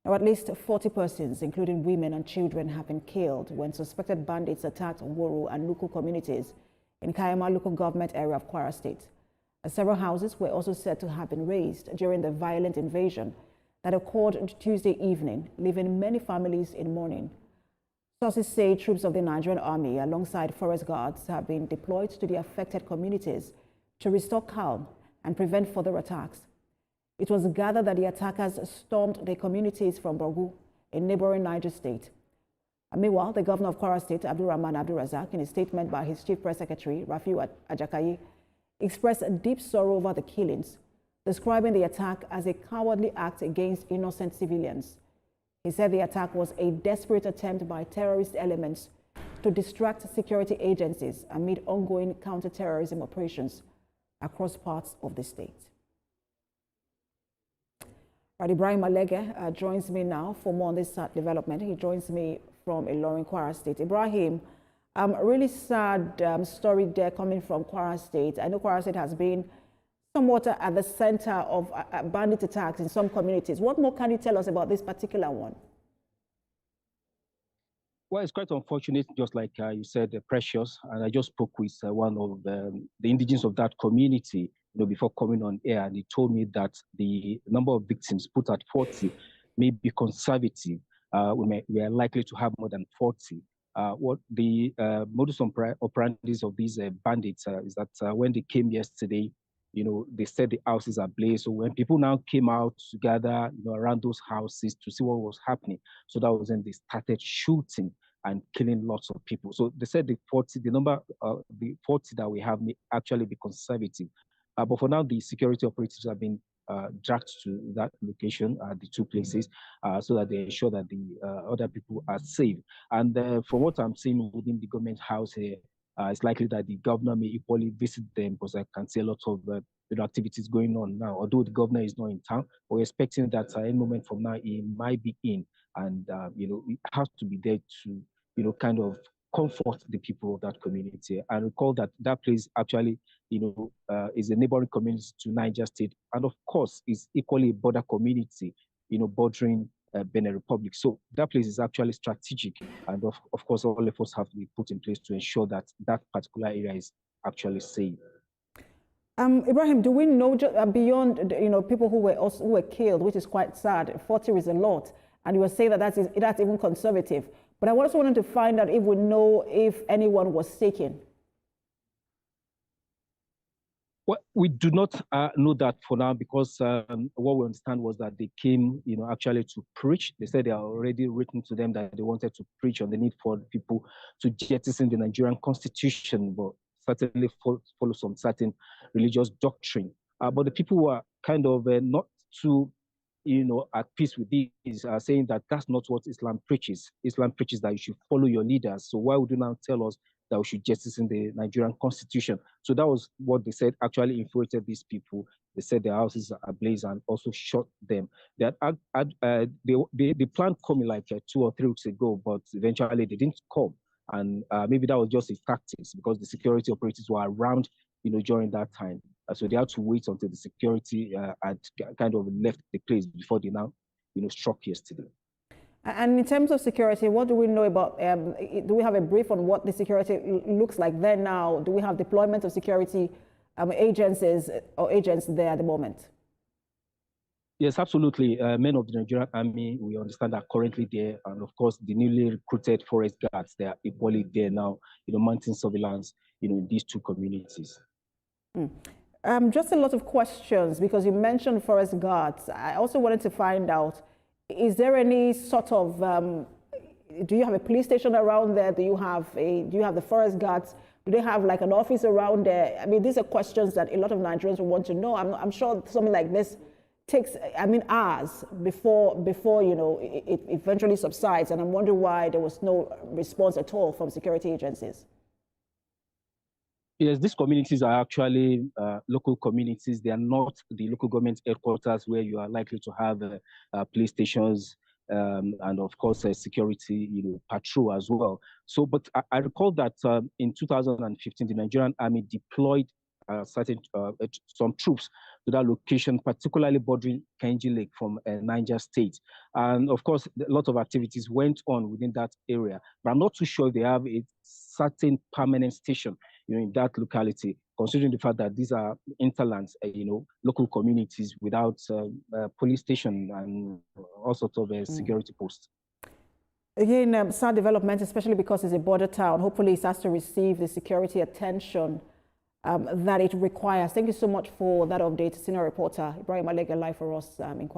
Now, at least 40 persons, including women and children, have been killed when suspected bandits attacked Woro and Nuku communities in Kayama local government area of Kwara State. Several houses were also said to have been razed during the violent invasion that occurred Tuesday evening, leaving many families in mourning. Sources say troops of the Nigerian Army, alongside forest guards, have been deployed to the affected communities to restore calm and prevent further attacks. It was gathered that the attackers stormed the communities from Borgu, in neighboring Niger State. Meanwhile, the governor of Kwara State, Abdulrahman Abdulrazak, in a statement by his chief press secretary, Rafiu Ajakaye, expressed deep sorrow over the killings, describing the attack as a cowardly act against innocent civilians. He said the attack was a desperate attempt by terrorist elements to distract security agencies amid ongoing counter-terrorism operations across parts of the state. Right, Ibrahim Alege joins me now for more on this development. He joins me from Ilorin, Kwara State. Ibrahim, really sad story there coming from Kwara State. I know Kwara State has been somewhat at the center of bandit attacks in some communities. What more can you tell us about this particular one? Well, it's quite unfortunate, just like you said, Precious. And I just spoke with one of the indigenes of that community, before coming on air, and he told me that the number of victims put at 40 may be conservative. We are likely to have more than 40. What the modus operandi of these bandits is that when they came yesterday, they said the houses are ablaze. So when people now came out together, around those houses to see what was happening, so that was when they started shooting and killing lots of people. So they said the 40 that we have may actually be conservative. But for now, the security operatives have been dragged to that location, the two places, so that they ensure that the other people are safe. And from what I'm seeing within the government house here, it's likely that the governor may equally visit them, because I can see a lot of activities going on now. Although the governor is not in town, we're expecting that any moment from now he might be in, and it has to be there to kind of comfort the people of that community. And recall that that place actually is a neighboring community to Niger State, and of course is equally a border community, bordering Benin Republic. So that place is actually strategic, and of course all efforts have to be put in place to ensure that that particular area is actually safe. Ibrahim, do we know beyond people who were killed, which is quite sad? 40 is a lot, and you were saying that that's even conservative. But I also wanted to find out if we know if anyone was taken. Well, we do not know that for now, because what we understand was that they came, actually to preach. They said they are already written to them that they wanted to preach on the need for people to jettison the Nigerian constitution, but certainly follow some certain religious doctrine. But the people who are kind of not too, at peace with these, are saying that that's not what Islam preaches. Islam preaches that you should follow your leaders. So why would you now tell us that we should jettison the Nigerian constitution? So that was what they said actually infuriated these people. They said their houses are ablaze and also shot them. They planned coming like 2 or 3 weeks ago, but eventually they didn't come. And maybe that was just a tactics, because the security operatives were around, during that time. So they had to wait until the security had kind of left the place before they now, struck yesterday. And in terms of security, what do we know about, do we have a brief on what the security looks like there now? Do we have deployment of security agencies or agents there at the moment? Yes, absolutely. Men of the Nigerian Army, we understand, are currently there. And of course, the newly recruited forest guards, they are equally there now, mounting surveillance, in these two communities. Just a lot of questions, because you mentioned forest guards. I also wanted to find out, is there any sort of, do you have a police station around there? Do you have the forest guards? Do they have like an office around there? I mean, these are questions that a lot of Nigerians will want to know. I'm sure something like this takes, hours before it eventually subsides. And I'm wondering why there was no response at all from security agencies. Yes, these communities are actually local communities. They are not the local government headquarters where you are likely to have police stations and of course security, patrol as well. So, but I recall that in 2015, the Nigerian Army deployed some troops to that location, particularly bordering Kainji Lake from Niger State. And of course, a lot of activities went on within that area, but I'm not too sure if they have a certain permanent station, in that locality, considering the fact that these are interlands, local communities without police station and all sorts of security posts. Again, sad development, especially because it's a border town. Hopefully it starts to receive the security attention that it requires. Thank you so much for that update, senior reporter Ibrahim Alega, live for us in Kwara.